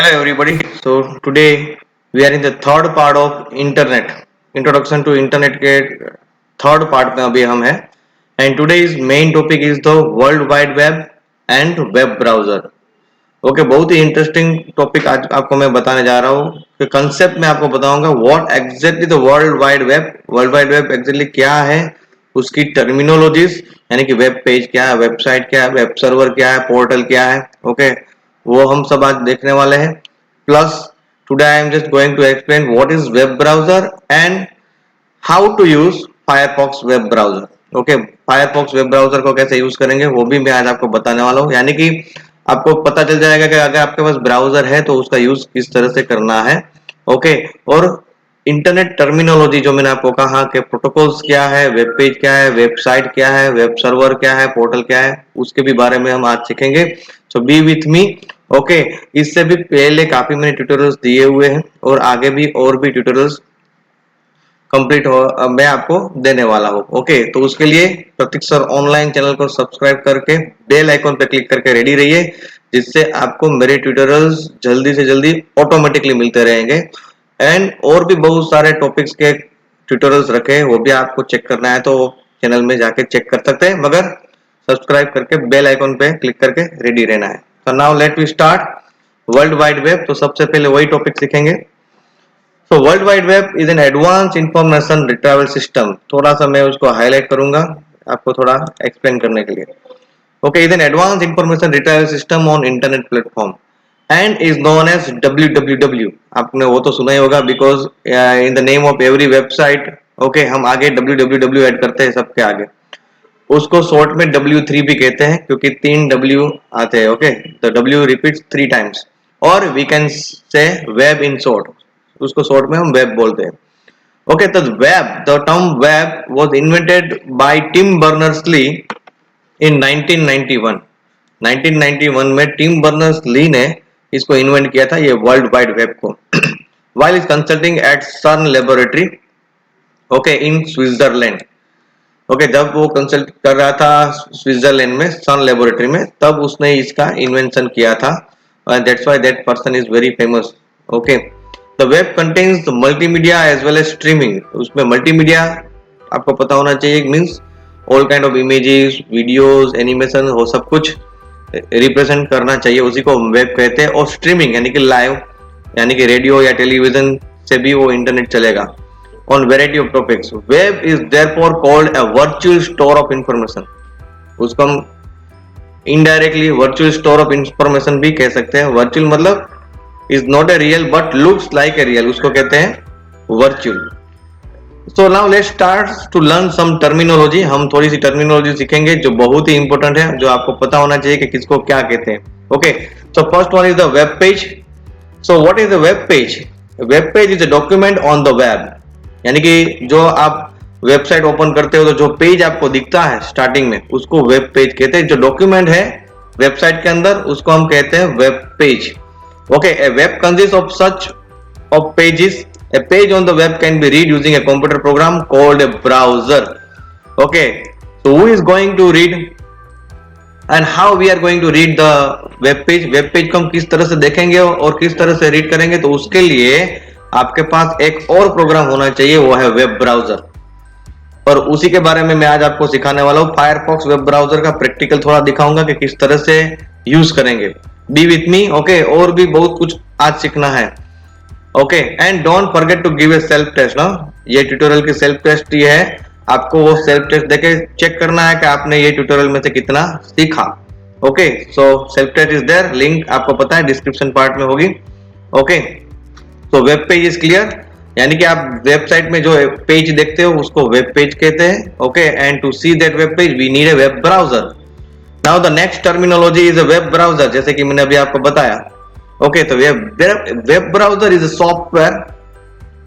Hello everybody. So today we are in the third part of internet. Introduction to internet के third part में अभी हम हैं. And today's main topic is the World Wide Web and web browser. Okay बहुत ही interesting topic आज आपको मैं बताने जा रहा हूँ कि कंसेप्ट में आपको बताऊंगा what exactly the world wide web exactly क्या है, उसकी टर्मिनोलॉजीज यानी कि वेब पेज क्या है, वेबसाइट क्या है, वेब सर्वर क्या है, पोर्टल क्या है. ओके वो हम सब आज देखने वाले हैं. Plus today I am just going to explain what is web browser and how to use Firefox web browser. Okay Firefox web browser को कैसे यूज करेंगे वो भी मैं आज आपको बताने वाला हूँ. यानी कि आपको पता चल जाएगा कि अगर आपके पास ब्राउजर है तो उसका यूज किस तरह से करना है. ओके और इंटरनेट टर्मिनोलॉजी जो मैंने आपको कहा कि प्रोटोकॉल्स क्या है, वेब पेज क्या है, वेबसाइट क्या है, वेब सर्वर क्या है, पोर्टल क्या है, उसके भी बारे में हम आज सीखेंगे. सो बी विथ मी. ओके इससे भी पहले काफी मैंने ट्यूटोरियल्स दिए हुए हैं और आगे भी और भी ट्यूटोरियल्स कंप्लीट हो मैं आपको देने वाला हूँ. ओके तो उसके लिए प्रतीक सर ऑनलाइन चैनल को सब्सक्राइब करके बेल आइकॉन पे क्लिक करके रेडी रहिए, जिससे आपको मेरे ट्यूटोरियल्स जल्दी से जल्दी ऑटोमेटिकली मिलते रहेंगे. एंड और भी बहुत सारे टॉपिक्स के ट्यूटोरियल्स रखे हैं, वो भी आपको चेक करना है तो चैनल में जाके चेक कर सकते हैं, मगर सब्सक्राइब करके बेल आइकॉन पे क्लिक करके रेडी रहना है. तो now let we start world wide web. तो सबसे पहले वही टॉपिक सीखेंगे. So World Wide Web is an advanced information retrieval system. थोड़ा सा मैं उसको हाईलाइट करूंगा आपको थोड़ा एक्सप्लेन करने के लिए. Okay, is an advanced information retrieval system on internet platform and is known as WWW. आपने वो तो सुना ही होगा because in the name of every website, okay, हम आगे WWW ऐड करते हैं सबके आगे. उसको शॉर्ट में W3 भी कहते हैं क्योंकि 3 W आते हैं. ओके तो W repeats 3 times और we can say web in short. उसको शॉर्ट में हम वेब बोलते हैं. ओके तो web, the term web was invented by Tim Berners Lee in 1991. 1991 में टिम बर्नर्स-ली ने इसको इन्वेंट किया था, ये वर्ल्ड वाइड वेब को, व्हाइल इज कंसल्टिंग एट सर्न laboratory okay in Switzerland. Okay जब वो कंसल्ट कर रहा था स्विट्जरलैंड में सर्न लैबोरेटरी में, तब उसने इसका इन्वेंशन किया था. That's why that person is very famous. Okay The web contains the multimedia as well as streaming. उसमें multimedia आपको पता होना चाहिए, means all kind of images, videos, animation वो सब कुछ रिप्रेजेंट करना चाहिए, उसी को वेब कहते हैं. और स्ट्रीमिंग यानी कि लाइव, यानी कि रेडियो या टेलीविजन से भी वो इंटरनेट चलेगा. On variety of topics web is therefore called a virtual store of information. उसको हम indirectly virtual store of information भी कह सकते हैं. वर्चुअल मतलब is not a real but looks like a real, उसको कहते हैं virtual. So now let's start to learn some terminology. हम थोड़ी सी टर्मिनोलॉजी सीखेंगे जो बहुत ही इंपॉर्टेंट है, जो आपको पता होना चाहिए कि किसको क्या कहते हैं. Okay so first one is the web page. So what is the web page? Web page is a document on the web. यानी कि जो आप वेबसाइट ओपन करते हो तो जो पेज आपको दिखता है स्टार्टिंग में उसको वेब पेज कहते हैं. जो डॉक्यूमेंट है वेबसाइट के अंदर उसको हम कहते हैं web page. Okay, a web consists of such of pages. A page on the web can be read using a computer program called a browser. Okay, so who is going to read and how we are going to read the web page? Web page को हम किस तरह से देखेंगे और किस तरह से रीड करेंगे, तो उसके लिए आपके पास एक और प्रोग्राम होना चाहिए, वो है वेब ब्राउजर. और उसी के बारे में मैं आज आपको सिखाने वाला हूँ. फायरफॉक्स वेब ब्राउजर का प्रैक्टिकल थोड़ा दिखाऊंगा कि किस तरह से यूज करेंगे. B with me. ओके और भी बहुत कुछ आज सीखना है. Okay and don't forget to give a self test. ना ये ट्यूटोरियल की सेल्फ टेस्ट ये है, आपको वो सेल्फ टेस्ट देके चेक करना है कि आपने ये ट्यूटोरियल में से कितना सीखा. Okay so self test is there, link आपको पता है डिस्क्रिप्शन पार्ट में होगी. Okay so web page is clear, यानी कि आप वेबसाइट में जो पेज देखते हो उसको वेब पेज कहते हैं. Okay and to see that web page we need a web browser. Now the next terminology is a web browser, जैसे कि मैंने अभी आपको बताया. ओके तो web browser is a software,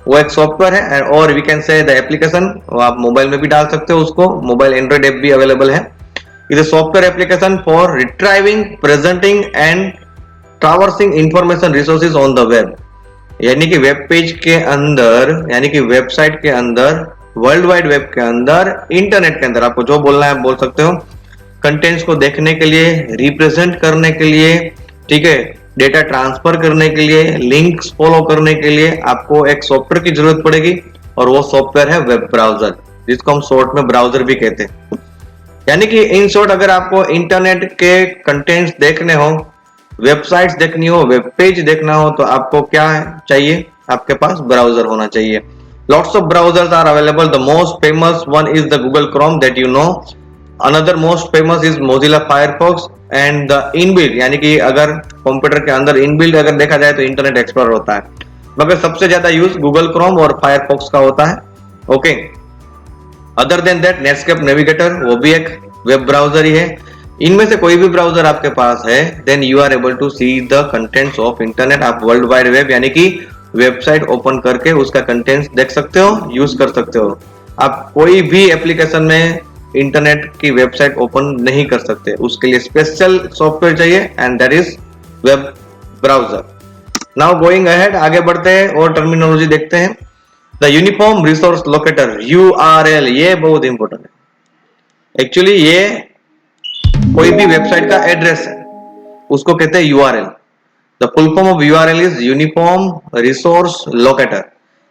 वो एक सॉफ्टवेयर है. और we can say the application, आप मोबाइल में भी डाल सकते हो उसको, मोबाइल एंड्रॉइड ऐप भी अवेलेबल है. Is a software application for retrieving, presenting and traversing information resources on the web. यानी कि वेब पेज के अंदर, यानी कि वेबसाइट के अंदर, वर्ल्ड वाइड वेब के अंदर, इंटरनेट के अंदर, आपको जो बोलना है बोल सकते हो, कंटेंट्स को देखने के लिए, रिप्रेजेंट करने के लिए, ठीक है, डेटा ट्रांसफर करने के लिए, लिंक्स फॉलो करने के लिए आपको एक सॉफ्टवेयर की जरूरत पड़ेगी और वो सॉफ्टवेयर है वेब ब्राउजर, जिसको हम शॉर्ट में ब्राउजर भी कहते हैं। यानी कि इन शॉर्ट अगर आपको इंटरनेट के कंटेंट्स देखने हो, वेबसाइट्स देखनी हो, वेब पेज देखना हो, तो आपको क्या चाहिए? आपके पास ब्राउजर होना चाहिए। Lots of browsers are available. The most famous one is the Google Chrome that you know. Another most famous is Mozilla Firefox and the inbuilt, यानी कि अगर कंप्यूटर के अंदर इनबिल्ट अगर देखा जाए तो इंटरनेट एक्सप्लोरर होता है, मगर सबसे ज्यादा यूज गूगल क्रोम और फायरफॉक्स का होता है। Okay, other than that Netscape navigator, वो भी एक वेब ब्राउजर ही है। इनमें से कोई भी ब्राउजर आपके पास है, then you are able to see the contents of internet. आप वर्ल्ड वाइड वेब यानी कि वेबसाइट ओपन करके उसका कंटेंट्स देख सकते हो, यूज कर सकते हो। आप कोई भी एप्लीकेशन में इंटरनेट की वेबसाइट ओपन नहीं कर सकते, उसके लिए स्पेशल सॉफ्टवेयर चाहिए and that is web browser. Now going ahead, आगे बढ़ते हैं और टर्मिनोलॉजी देखते हैं। The uniform resource locator, URL, ये बहुत इंपॉर्टेंट है। एक्चुअली ये कोई भी वेबसाइट का एड्रेस है, उसको कहते हैं URL। The full form of URL is Uniform Resource Locator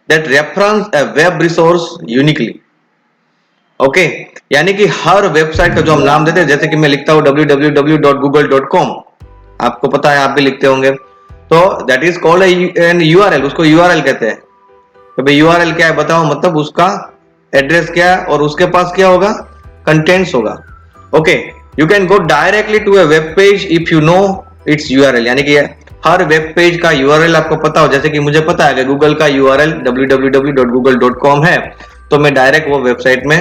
that reference a web resource uniquely. Okay, यानी कि हर वेबसाइट का जो हम नाम देते हैं, जैसे कि मैं लिखता हूं www.google.com, आपको पता है, आप भी लिखते होंगे, तो that is called an URL, उसको URL कहते हैं। तो भाई URL क्या है बताओ, मतलब उसका एड्रेस क्या है और उसके पास क्या होगा? कंटेंट्स होगा। Okay, you can go directly to a web page if you know its URL, यानी कि हर वेब पेज का URL आपको पता हो। जैसे कि मुझे पता है कि गूगल का URL www.google.com है, तो मैं डायरेक्ट वो वेबसाइट में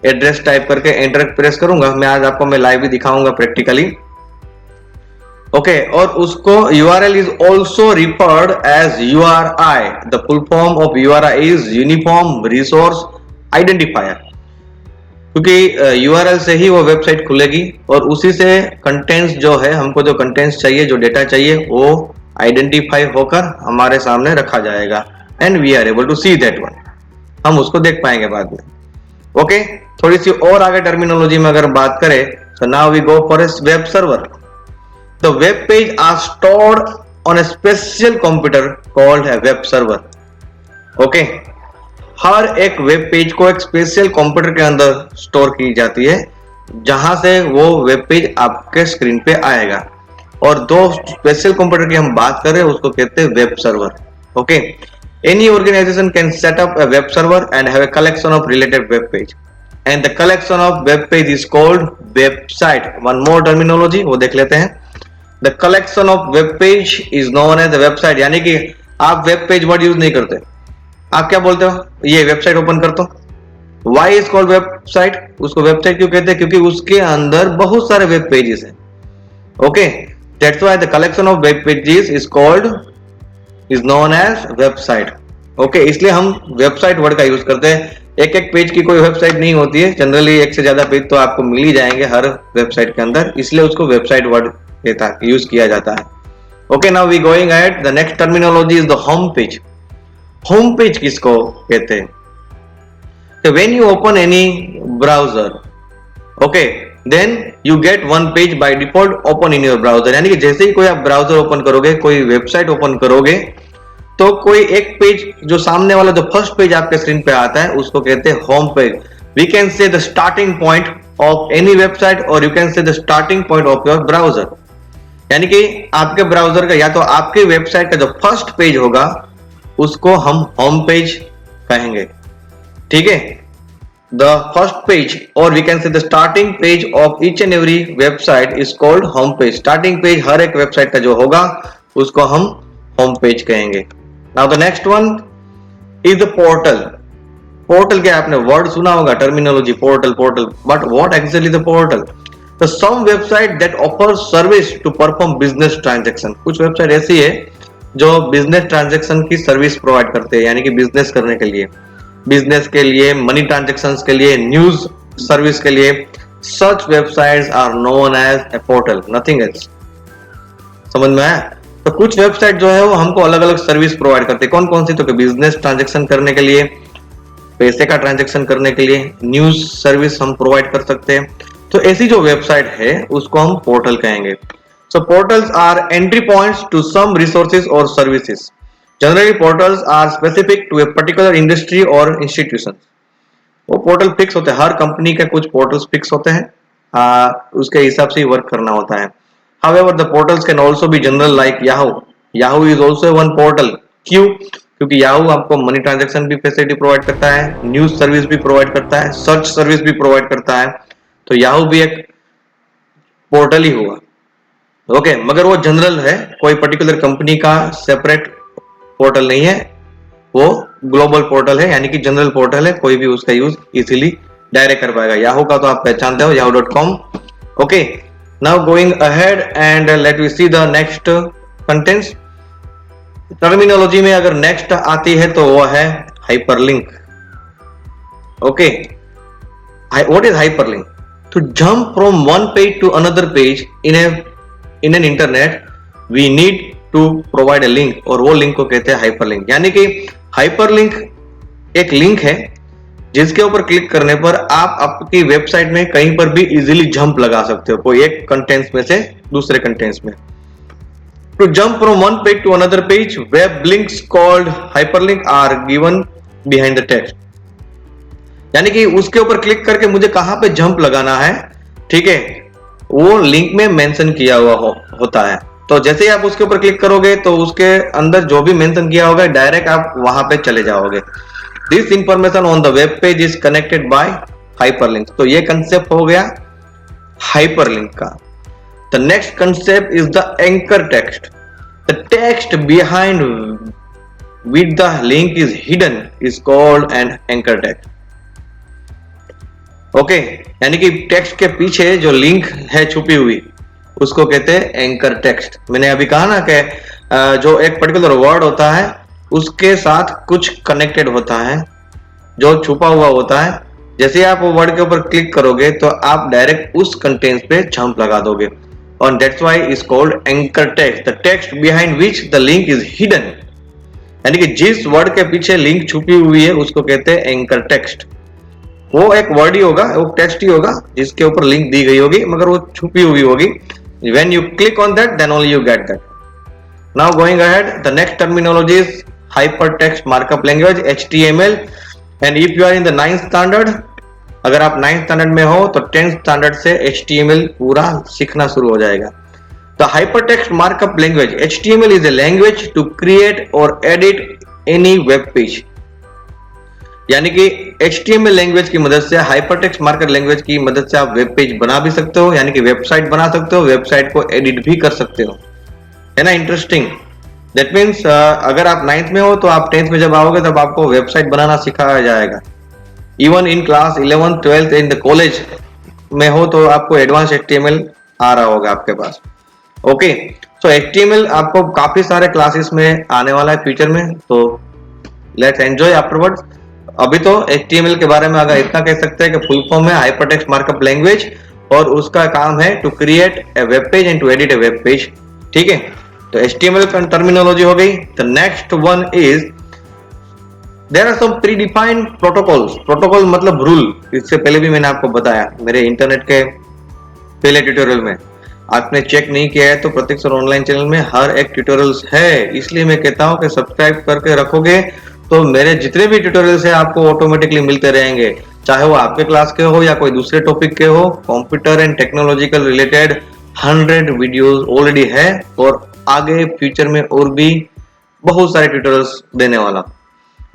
एड्रेस टाइप करके एंटर प्रेस करूंगा। मैं आज आपको मैं लाइव भी दिखाऊंगा प्रैक्टिकली। ओके, और उसको URL is also referred as URI। The full form of URI is uniform resource identifier, क्योंकि URL से ही वो वेबसाइट खुलेगी और उसी से कंटेंट्स जो है, हमको जो कंटेंट्स चाहिए, जो डेटा चाहिए, वो आइडेंटिफाई होकर हमारे सामने रखा जाएगा and we are able to see that one. हम उसको देख पाएंगे बाद में। ओके, थोड़ी सी और आगे टर्मिनोलॉजी में अगर बात करें, so now we go for a web server. The web page are stored on a special computer called a web server. Okay, हर एक वेब पेज को एक स्पेशल कंप्यूटर के अंदर स्टोर की जाती है, जहां से वो वेब पेज आपके स्क्रीन पे आएगा। और दो स्पेशल कंप्यूटर की हम बात करें, उसको कहते हैं web server. Okay, any organization can set up a web server and have a collection of related web page and the collection of web page is called website. One more terminology, वो देख लेते हैं। The collection of web page is known as the website, यानी कि आप web page word use नहीं करते, आप क्या बोलते हो? ये वेबसाइट ओपन कर दो। वाई इज कॉल्ड वेबसाइट, उसको वेबसाइट क्यों कहते हैं? क्योंकि उसके अंदर बहुत सारे वेब पेजेस हैं। Okay, that's why the collection of web pages is called is known as website. Okay, इसलिए हम वेबसाइट वर्ड का यूज करते हैं। एक एक पेज की कोई वेबसाइट नहीं होती है, जनरली एक से ज्यादा पेज तो आपको मिल ही जाएंगे हर वेबसाइट के अंदर, इसलिए उसको वेबसाइट वर्ड यूज किया जाता है। Okay, now we going ahead, the next terminology is the home page. Home page किसको कहते हैं? So when you open any browser, okay, then you get one page by default open in your browser, यानी कि जैसे ही कोई आप browser open करोगे, कोई वेबसाइट ओपन करोगे, तो कोई एक पेज जो सामने वाला जो फर्स्ट पेज आपके स्क्रीन पे आता है, उसको कहते हैं home page. We can say the starting point of any website और you can say the starting point of your browser, यानी कि आपके ब्राउजर का या तो आपके वेबसाइट का जो फर्स्ट पेज होगा उसको हम होम पेज कहेंगे। ठीक है, द फर्स्ट पेज और we can say the starting page of each and every website is called home page. Starting page हर एक वेबसाइट का जो होगा उसको हम होम पेज कहेंगे। Now the next one is the portal. Portal क्या आपने वर्ड सुना होगा, terminology portal, but what actually the portal? The some website that offer service to perform business transaction. कुछ वेबसाइट ऐसी है जो बिजनेस ट्रांजैक्शन की सर्विस प्रोवाइड करते हैं, यानी कि बिजनेस करने के लिए, बिजनेस के लिए, मनी ट्रांजैक्शंस के लिए, न्यूज सर्विस के लिए। Such websites are known as a portal, nothing else. समझ में आया? तो कुछ वेबसाइट जो है वो हमको अलग अलग सर्विस प्रोवाइड करते हैं। कौन कौन सी? तो बिजनेस ट्रांजैक्शन करने के लिए, पैसे का ट्रांजैक्शन करने के लिए, न्यूज सर्विस हम प्रोवाइड कर सकते हैं। तो ऐसी जो वेबसाइट है उसको हम पोर्टल कहेंगे। So portals are entry points to some resources or services. Generally portals are specific to a particular industry or institution. वो पोर्टल फिक्स होते हैं, हर कंपनी के कुछ पोर्टल्स फिक्स होते हैं, उसके हिसाब से ही वर्क करना होता है. However, the portals can also be general like Yahoo. Yahoo is also one portal. क्यों? क्योंकि Yahoo आपको मनी ट्रांजैक्शन भी फैसिलिटी प्रोवाइड करता है, न्यूज सर्विस भी प्रोवाइड करता है, सर्च सर्विस भी प्रोवाइड करता है. तो Yahoo भी एक पोर्टल ही हुआ. ओके, मगर वो जनरल है, कोई पर्टिकुलर कंपनी का सेपरेट पोर्टल नहीं है, वो ग्लोबल पोर्टल है, यानी कि जनरल पोर्टल है, कोई भी उसका यूज इजीली डायरेक्ट कर पाएगा. याहू का तो आप पहचानते हो, yahoo.com. Okay, now going ahead and let we see the next contents. Terminology में अगर नेक्स्ट आती है तो वो है hyperlink. Okay, what is hyperlink? To jump from one page to another page in an internet we need to provide a link, और वो link को कहते हैं हाइपरलिंक. यानी कि हाइपरलिंक एक लिंक है जिसके ऊपर क्लिक करने पर आप आपकी वेबसाइट में कहीं पर भी इजीली जंप लगा सकते हो, कोई एक कंटेंट्स में से दूसरे कंटेंट्स में. To jump from one page to another page, web links called hyperlink are given behind the text. यानी कि उसके ऊपर क्लिक करके मुझे कहां पे जंप लगाना है, ठीक है, वो लिंक में मेंशन किया हुआ होता है. तो जैसे ही आप उसके ऊपर क्लिक करोगे तो उसके अंदर जो भी मेंशन किया होगा डायरेक्ट आप वहां पे चले जाओगे. This information on the web page is connected by hyperlink. तो ये कंसेप्ट हो गया हाइपरलिंक का. The next concept is the anchor text. The text behind with the link is hidden is called an anchor text. Okay, यानी कि text के पीछे जो लिंक है छुपी हुई, उसको कहते हैं एंकर टेक्स्ट. मैंने अभी कहा ना कि जो एक पर्टिकुलर वर्ड होता है उसके साथ कुछ कनेक्टेड होता है, जो छुपा हुआ होता है. जैसे आप वो वर्ड के ऊपर क्लिक करोगे तो आप डायरेक्ट उस कंटेंट पे जंप लगा दोगे, और that's why is called anchor text. The text behind which the link is hidden, यानी कि जिस वर्ड के पीछे लिंक छुपी हुई है उसको कहते हैं एंकर टेक्स्ट. वो एक वर्ड ही होगा, वो टेक्स्ट ही होगा जिसके ऊपर लिंक दी गई होगी, मगर वो छुपी हुई होगी. When you click on that, then only you get that. Now going ahead, the next terminology is hypertext markup language (HTML). And if you are in the 9th standard, अगर आप 9th standard में हो तो 10th standard से HTML पूरा सीखना शुरू हो जाएगा. The hypertext markup language (HTML) is a language to create or edit any web page. यानी कि HTML लैंग्वेज की मदद से, हाइपरटेक्स्ट मार्कअप लैंग्वेज की मदद से आप वेब पेज बना भी सकते हो, यानी कि वेबसाइट बना सकते हो, वेबसाइट को एडिट भी कर सकते हो. है ना इंटरेस्टिंग? दैट मीन्स अगर आप 9th में हो तो आप 10th में जब आओगे तब आपको वेबसाइट बनाना सिखाया जाएगा. Even in class 11th 12th in the college में हो तो आपको एडवांस HTML आ रहा होगा आपके पास. ओके, सो HTML आपको काफी सारे क्लासेस में आने वाला है फ्यूचर में, तो लेट्स एंजॉय आफ्टरवर्ड्स. अभी तो HTML के बारे में अगर इतना कह सकते हैं कि फुल फॉर्म है हाइपरटेक्स्ट मार्कअप लैंग्वेज, और उसका काम है to create a web page and to edit a web page. ठीक है, तो HTML का टर्मिनोलॉजी हो गई. The next one is there are some predefined protocols. Protocol मतलब रूल. इससे पहले भी मैंने आपको बताया मेरे इंटरनेट के पहले ट्यूटोरियल में. आपने चेक नहीं किया है तो प्रतीक सर ऑनलाइन चैनल में हर एक ट्यूटोरियल्स है, इसलिए मैं कहता हूं कि सब्सक्राइब करके रखोगे तो मेरे जितने भी ट्यूटोरियल्स हैं आपको ऑटोमेटिकली मिलते रहेंगे, चाहे वो आपके क्लास के हो या कोई दूसरे टॉपिक के हो. Computer and technological related 100 videos already है, और आगे फ्यूचर में और भी बहुत सारे ट्यूटोरियल्स देने वाला.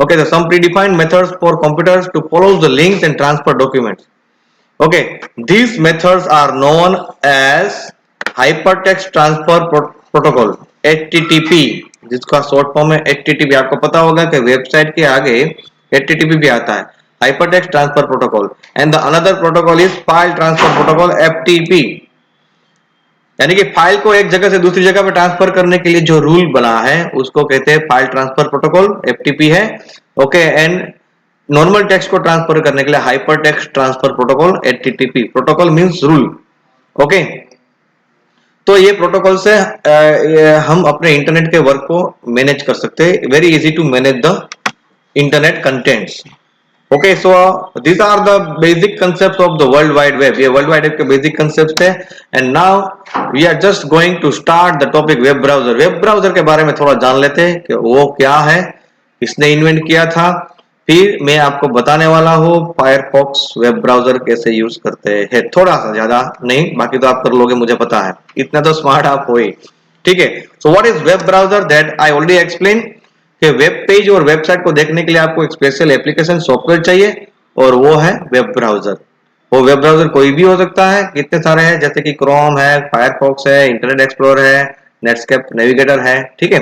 Okay, the some predefined methods for computers to follow the links and transfer documents. Okay, these methods are known as hypertext transfer protocol HTTP, जिसका शॉर्ट फॉर्म है HTTP. आपको पता होगा कि वेबसाइट के आगे HTTP भी आता है, hypertext transfer protocol. And the another protocol is file transfer protocol FTP. यानी कि फाइल को एक जगह से दूसरी जगह पे ट्रांसफर करने के लिए जो रूल बना है उसको कहते हैं फाइल ट्रांसफर प्रोटोकॉल, FTP है. ओके, एंड नॉर्मल टेक्स्ट को ट्रांसफर करने के लिए hypertext transfer protocol HTTP. Protocol means rule. Okay, तो ये प्रोटोकॉल से हम अपने इंटरनेट के वर्क को मैनेज कर सकते हैं. Very easy to manage the internet contents. Okay, so these are the basic concepts of the world wide web. ये वर्ल्ड वाइड वेब के बेसिक कंसेप्ट है. And now we are just going to start the topic web browser. Web browser के बारे में थोड़ा जान लेते हैं कि वो क्या है, किसने इन्वेंट किया था. फिर मैं आपको बताने वाला हूँ फायरफॉक्स वेब ब्राउजर कैसे यूज करते हैं. थोड़ा सा, ज्यादा नहीं, बाकी तो आप कर लोगे, मुझे पता है, इतना तो स्मार्ट आप हो ही. ठीक है. So what is web browser, that I already explain कि वेब पेज और वेबसाइट को देखने के लिए आपको एक स्पेशल एप्लीकेशन सॉफ्टवेयर चाहिए, और वो है वेब ब्राउजर. वो वेब ब्राउजर कोई भी हो सकता है, कितने सारे हैं, जैसे कि क्रोम है, फायरफॉक्स है, इंटरनेट एक्सप्लोरर है, नेटस्केप नेविगेटर है. ठीक है.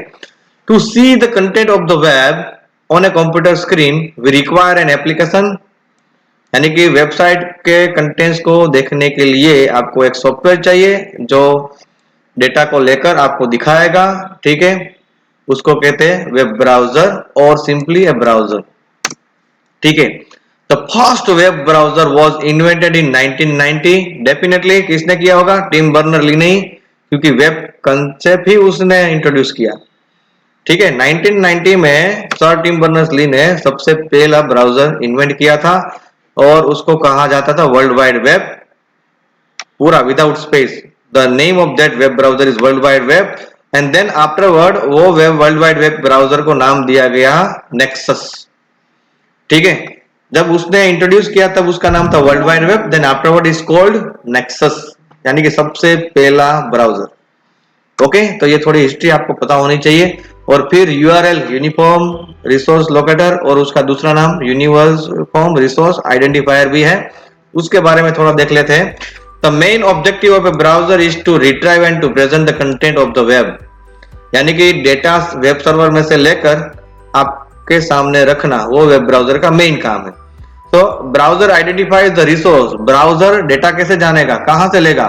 To see the content of the web on a computer screen we require an application. यानी कि वेबसाइट के कंटेंट्स को देखने के लिए आपको एक सॉफ्टवेयर चाहिए जो डेटा को लेकर आपको दिखाएगा. ठीक है. उसको कहते हैं वेब ब्राउजर और सिंपली ए ब्राउजर. ठीक है. The first web browser was invented in 1990. Definitely किसने किया होगा, टिम बर्नर-ली ने, क्योंकि वेब कंसेप्ट ही उसने इंट्रोड्यूस किया. ठीक है. 1990 में सर टिम बर्नर्स-ली ने सबसे पहला ब्राउजर इन्वेंट किया था, और उसको कहा जाता था वर्ल्ड वाइड वेब, पूरा without space. The name of that web browser is world wide web. And then afterward वो web world wide web browser को नाम दिया गया नेक्सस. ठीक है. जब उसने इंट्रोड्यूस किया तब उसका नाम था world wide web. Then afterward is called Nexus, यानी कि सबसे पहला ब्राउजर. ओके. तो ये थोड़ी हिस्ट्री आपको पता होनी चाहिए. और फिर यूआरएल यूनिफॉर्म रिसोर्स लोकेटर, और उसका दूसरा नाम यूनिवर्सफॉर्म रिसोर्स आइडेंटिफायर भी है. उसके बारे में थोड़ा देख लेते हैं. The main objective of a browser is to retrieve and to present the content of the web. यानी कि डेटा वेब सर्वर में से लेकर आपके सामने रखना, वो वेब ब्राउजर का मेन काम है. तो browser identifies the resource. Browser data कैसे जानेगा, कहां से लेगा,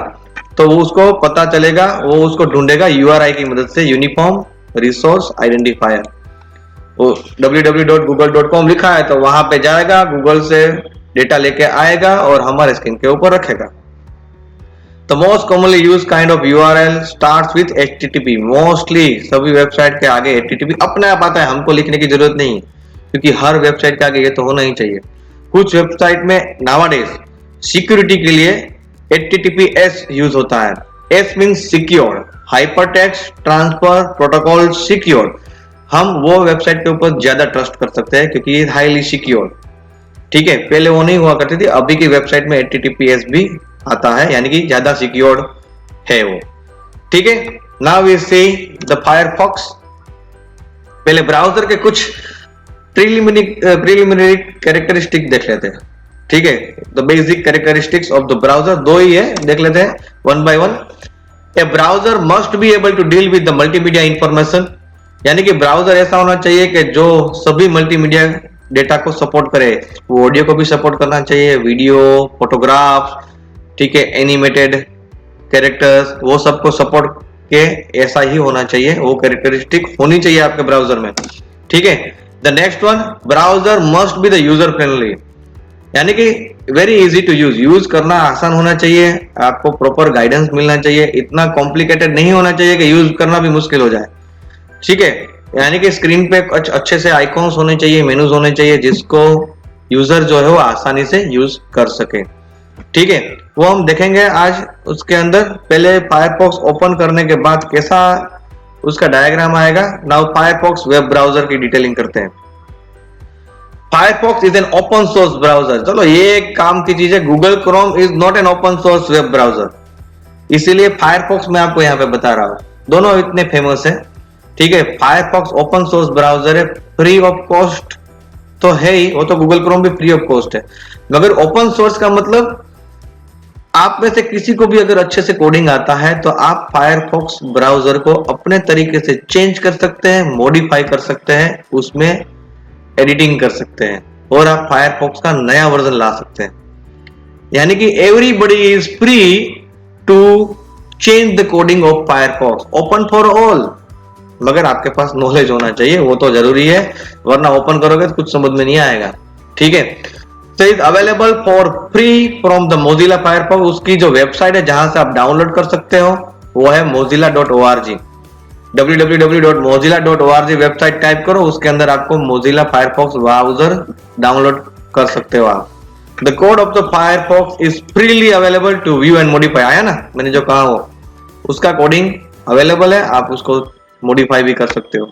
तो वो उसको पता चलेगा, वो उसको ढूंढेगा यूआरआई की मदद से, यूनिफॉर्म रिसोर्स आइडेंटिफायर. वो www.google.com लिखा है तो वहां पे जाएगा, गूगल से डेटा लेके आएगा और हमारे स्क्रीन के ऊपर रखेगा. The most commonly used kind of URL starts with HTTP. Mostly सभी वेबसाइट के आगे HTTP अपने आप आता है, हमको लिखने की जरूरत नहीं, क्योंकि हर वेबसाइट के आगे ये तो होना ही चाहिए. कुछ वेबसाइट में nowadays सिक्योरिटी के लिए HTTPS यूज होता है. S means secure, hypertext transfer protocol secure. हम वो वेबसाइट के ऊपर ज्यादा ट्रस्ट कर सकते हैं क्योंकि ये हाईली सिक्योर. ठीक है. पहले वो नहीं हुआ करती थी, अभी की वेबसाइट में HTTPS भी आता है, यानी कि ज्यादा सिक्योर्ड है वो. ठीक है. Now we see the Firefox. पहले ब्राउजर के कुछ प्रीलिमिनरी कैरेक्टरिस्टिक देख लेते हैं. ठीक है. The basic characteristics of the browser दो ही है, देख लेते हैं one by one. A browser must be able to deal with the multimedia information. यानी कि ब्राउजर ऐसा होना चाहिए कि जो सभी मल्टीमीडिया डेटा को सपोर्ट करे. वो ऑडियो को भी सपोर्ट करना चाहिए, वीडियो, फोटोग्राफ्स, ठीक है, एनिमेटेड कैरेक्टर्स, वो सबको सपोर्ट के ऐसा ही होना चाहिए, वो कैरेक्टरिस्टिक होनी चाहिए आपके ब्राउजर में. ठीक है. The next one, browser must be the user friendly. यानी कि वेरी इजी टू यूज करना आसान होना चाहिए, आपको प्रॉपर गाइडेंस मिलना चाहिए, इतना कॉम्प्लिकेटेड नहीं होना चाहिए कि यूज करना भी मुश्किल हो जाए. ठीक है. यानी कि स्क्रीन पे अच्छे से आइकॉन्स होने चाहिए, मेनूज होने चाहिए, जिसको यूजर जो है वो आसानी से यूज कर सके. ठीक है. वो हम देखेंगे आज. उसके अंदर पहले फायरफॉक्स ओपन करने के बाद कैसा उसका डायग्राम आएगा. नाउ फायरफॉक्स वेब ब्राउजर की डिटेलिंग करते हैं. Firefox is an open source browser. चलो ये एक काम की चीज है. Google Chrome is not an open source web browser, इसीलिए फायरफॉक्स मैं आपको यहाँ पे बता रहा हूँ. दोनों इतने फेमस है. ठीक है. फायरफॉक्स ओपन सोर्स ब्राउजर है, फ्री ऑफ कॉस्ट तो है ही, वो तो गूगल क्रोम भी फ्री ऑफ कॉस्ट है, मगर ओपन सोर्स का मतलब आप में से किसी को भी अगर अच्छे से कोडिंग आता है तो आप फायरफॉक्स ब्राउजर को अपने तरीके से चेंज कर सकते हैं, मॉडिफाई कर सकते हैं, उसमें एडिटिंग कर सकते हैं, और आप फायरफॉक्स का नया वर्जन ला सकते हैं. यानी कि everybody is free to change the coding of Firefox, open for all. मगर आपके पास नॉलेज होना चाहिए, वो तो जरूरी है, वरना ओपन करोगे तो कुछ समझ में नहीं आएगा. ठीक है. So is available for free from the Mozilla Firefox. उसकी जो वेबसाइट है जहां से आप डाउनलोड कर सकते हो वो है mozilla.org. www.mozilla.org वेबसाइट टाइप करो, उसके अंदर आपको Mozilla Firefox ब्राउजर डाउनलोड कर सकते हो आप। The code of the Firefox is freely available to view and modify. आया ना मैंने जो कहा वो, उसका कोडिंग अवेलेबल है, आप उसको मॉडिफाई भी कर सकते हो।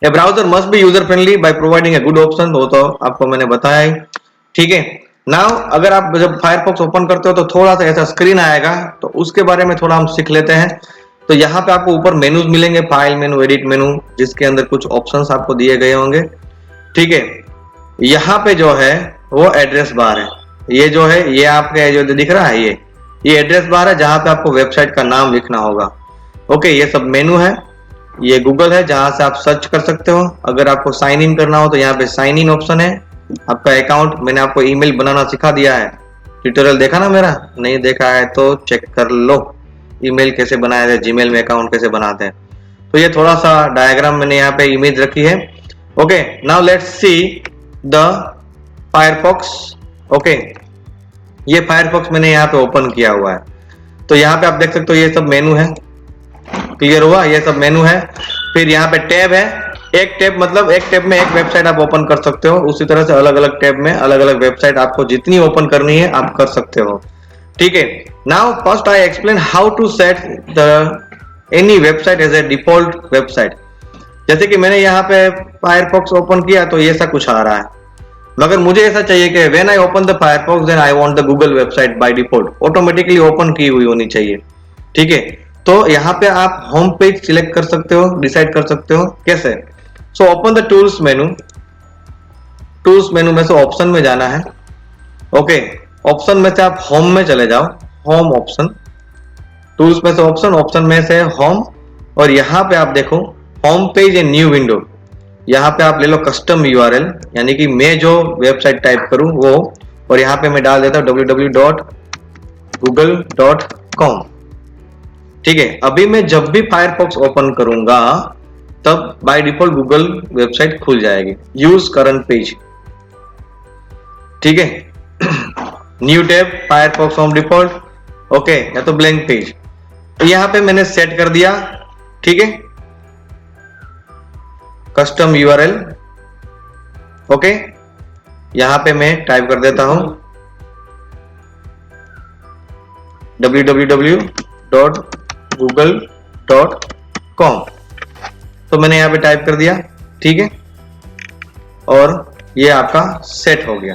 ए browser must B user friendly by providing a good option, वो तो आपको मैंने बताया ही। ठीक है, नाउ अगर आप जब फायरफॉक्स ओपन करते हो तो थोड़ा सा ऐसा स्क्रीन आएगा, तो उसके बारे में थोड़ा हम सीख लेते हैं। तो यहाँ पे आपको ऊपर मेनूज मिलेंगे, फाइल मेनू, एडिट मेनू, जिसके अंदर कुछ ऑप्शंस आपको दिए गए होंगे। ठीक है, यहाँ पे जो है वो एड्रेस बार है, ये जो है ये आपके जो दिख रहा है ये एड्रेस बार है, जहाँ पे आपको वेबसाइट का नाम लिखना होगा। ओके, ये सब मेनू है। ये गूगल है जहाँ से आप सर्च कर सकते हो। अगर आपको साइन इन करना हो तो यहाँ पे साइन इन ऑप्शन है। आपका अकाउंट, मैंने आपको ईमेल बनाना सिखा दिया है, ट्यूटोरियल देखा ना मेरा, नहीं देखा है तो चेक कर लो, ईमेल कैसे बनाया है, जीमेल में अकाउंट कैसे बनाते हैं। तो ये थोड़ा सा डायग्राम मैंने यहाँ पे इमेज रखी है। Okay, now let's see the Firefox. Okay, ये फायरफॉक्स मैंने यहाँ पे ओपन किया हुआ है, तो यहाँ पे आप देख सकते हो ये सब मेनू है। क्लियर हुआ, ये सब मेनू है। फिर यहाँ पे टैब है, एक टैब मतलब एक टैब में एक वेबसाइट आप ओपन कर सकते हो, उसी तरह से अलग अलग टैब में अलग अलग वेबसाइट आपको जितनी ओपन करनी है आप कर सकते हो। ठीक है, now first I explain how to set the any website as a default website. जैसे कि मैंने यहाँ पे फायरफॉक्स ओपन किया तो ये ऐसा कुछ आ रहा है, मगर मुझे ऐसा चाहिए कि when I open the Firefox then I want the Google website by default automatically open की हुई होनी चाहिए। ठीक है, तो यहाँ पे आप होम पेज सिलेक्ट कर सकते हो, डिसाइड कर सकते हो कैसे। So open the tools menu, tools menu में से ऑप्शन में जाना है। ओके, ऑप्शन में से आप होम में चले जाओ, होम ऑप्शन, टूल्स में से ऑप्शन, ऑप्शन में से होम, और यहाँ पे आप देखो home page a new window. यहाँ पे आप ले लो कस्टम यूआरएल, यानी कि मैं जो वेबसाइट टाइप करूं वो, और यहाँ पे मैं डाल देता हूँ www.google.com। ठीक है, अभी मैं जब भी फायरफॉक्स ओपन करूंगा तब बाय डिफॉल्ट गूगल वेबसाइट खुल जाएगी। यूज करंट पेज, ठीक है, new tab, Firefox home default, okay, या तो ब्लैंक पेज। तो यहाँ पे मैंने सेट कर दिया। ठीक है, कस्टम यूआरएल, ओके, यहां पे मैं टाइप कर देता हूं www.google.com। तो मैंने यहां पे टाइप कर दिया। ठीक है, और ये आपका सेट हो गया।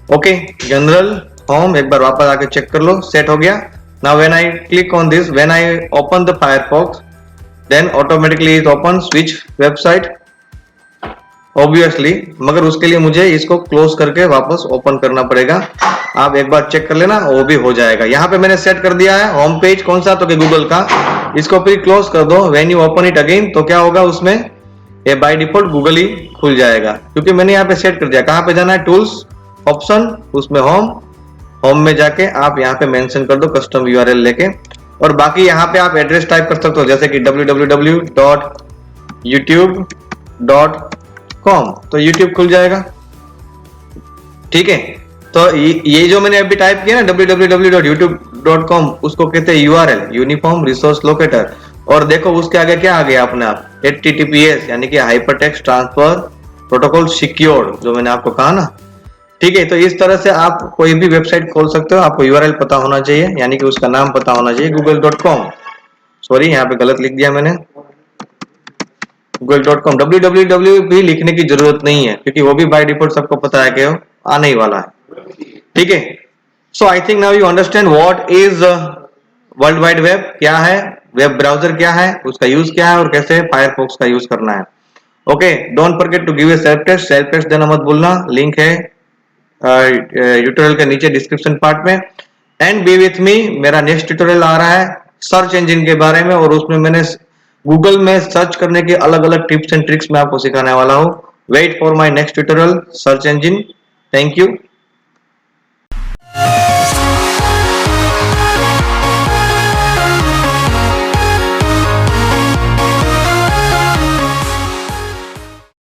ओके, जनरल होम, एक बार वापस आके चेक कर लो, सेट हो गया। Now when I click on this, when I open the Firefox then automatically it open switch website obviously, मगर उसके लिए मुझे इसको क्लोज करके वापस ओपन करना पड़ेगा। आप एक बार चेक कर लेना, वो भी हो जाएगा। यहाँ पे मैंने सेट कर दिया है होम पेज, कौन सा, तो कि गूगल का। इसको फिर क्लोज कर दो, when you open it again तो क्या होगा उसमें, ये बाय डिफॉल्ट गूगल ही खुल जाएगा, क्योंकि मैंने यहाँ पे सेट कर दिया। कहाँ पे जाना है, टूल्स ऑप्शन, उसमें होम में जाके आप यहाँ पे मेंशन कर दो कस्टम यूआरएल लेके, और बाकी यहाँ पे आप एड्रेस टाइप कर सकते हो, जैसे कि www.youtube.com, तो YouTube खुल जाएगा। ठीक है, तो ये जो मैंने अभी टाइप किया ना www.youtube.com, उसको कहते हैं यूआरएल, यूनिफॉर्म रिसोर्स लोकेटर। और देखो उसके आगे क्या आ गया अपने आप, HTTPS, यानी कि हाइपरटेक्स्ट ट्रांसफर प्रोटोकॉल सिक्योर्ड, जो मैंने आपको कहा ना। ठीक है, तो इस तरह से आप कोई भी वेबसाइट खोल सकते हो, आपको यूआरएल पता होना चाहिए, यानी कि उसका नाम पता होना चाहिए, google.com। सॉरी, यहाँ पे गलत लिख दिया मैंने, google.com। www भी लिखने की जरूरत नहीं है, क्योंकि वो भी बाय डिफॉल्ट सबको पता है कि वो आने ही वाला है। ठीक है, so I think now you understand what is world wide web, क्या है वेब ब्राउजर, क्या है उसका यूज, क्या है और कैसे फायरफॉक्स का यूज करना है। Okay, don't forget to give a self test देना मत भूलना, लिंक है ट्यूटोरियल के नीचे डिस्क्रिप्शन पार्ट में। एंड बी विथ मी, मेरा नेक्स्ट ट्यूटोरियल आ रहा है सर्च इंजन के बारे में, और उसमें मैंने गूगल में सर्च करने के अलग अलग टिप्स एंड ट्रिक्स मैं आपको सिखाने वाला हूँ। Wait for my next tutorial search engine. Thank you.